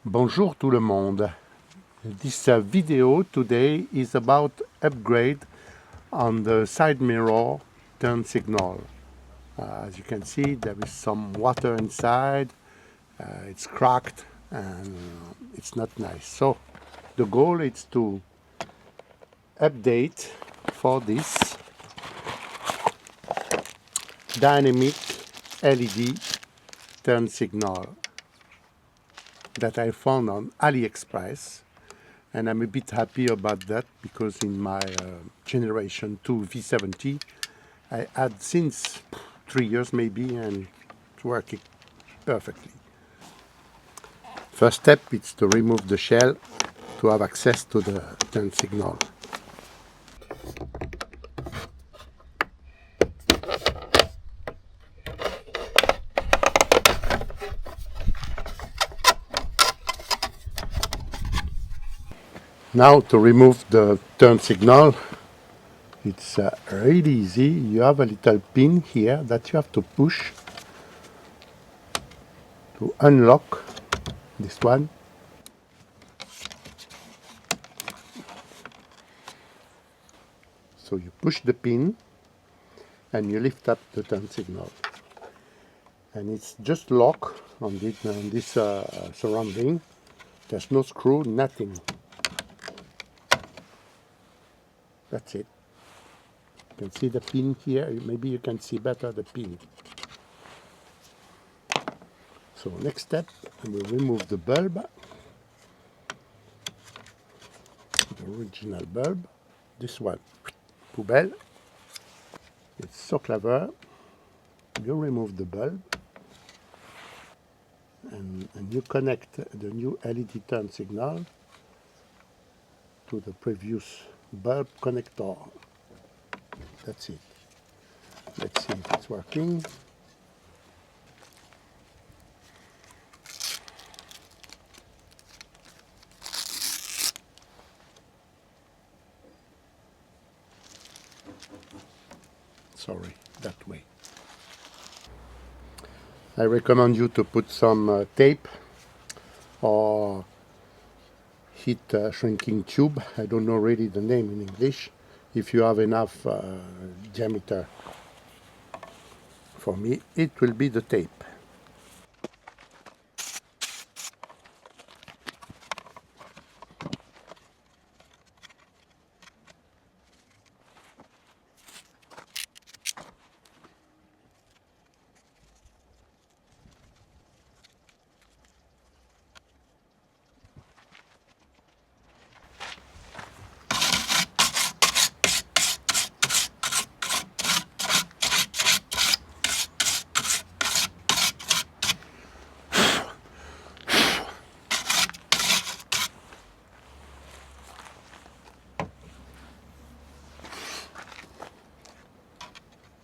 Bonjour tout le monde. This video today is about upgrade on the side mirror turn signal. As you can see, there is some water inside. It's cracked and it's not nice. So the goal is to update for this dynamic LED turn signal that I found on AliExpress, and I'm a bit happy about that because in my generation 2 V70 I had since 3 years maybe, and it's working perfectly. First step is to remove the shell to have access to the turn signal. Now to remove the turn signal, it's really easy. You have a little pin here that you have to push to unlock this one. So you push the pin and you lift up the turn signal. And it's just locked on this surrounding. There's no screw, nothing. That's it. You can see the pin here. Maybe you can see better the pin. So next step, we remove the bulb, the original bulb. This one, poubelle. It's so clever. You remove the bulb and you connect the new LED turn signal to the previous bulb connector. That's it. Let's see if it's working. Sorry, that way. I recommend you to put some tape or heat shrinking tube. I don't know really the name in English. If you have enough diameter, for me it will be the tape.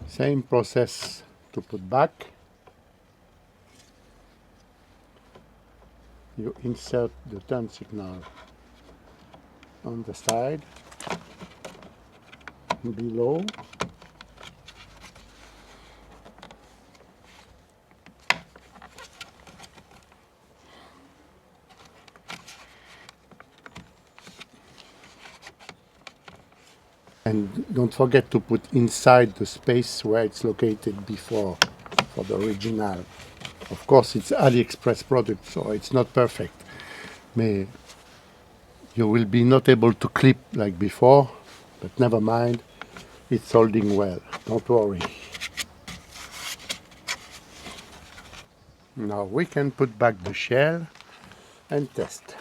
Same process to put back. You insert the turn signal on the side, below, and don't forget to put inside the space where it's located before for the original. Of course, it's AliExpress product, so it's not perfect. You will be not able to clip like before, but never mind, it's holding well, don't worry. Now we can put back the shell and test.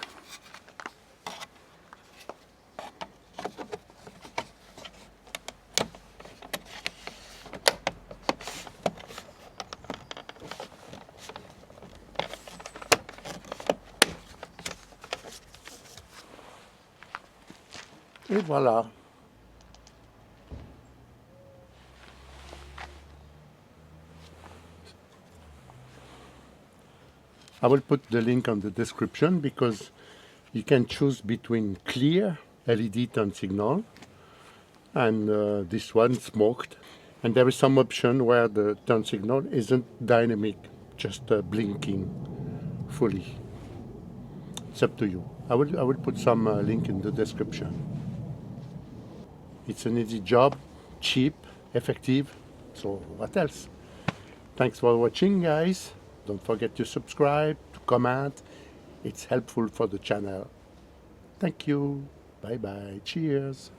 Et voilà. I will put the link on the description because you can choose between clear LED turn signal and this one smoked. And there is some option where the turn signal isn't dynamic, just blinking fully. It's up to you. I will put some link in the description. It's an easy job, cheap, effective. So what else? Thanks for watching, guys. Don't forget to subscribe, to comment. It's helpful for the channel. Thank you. Bye bye. Cheers.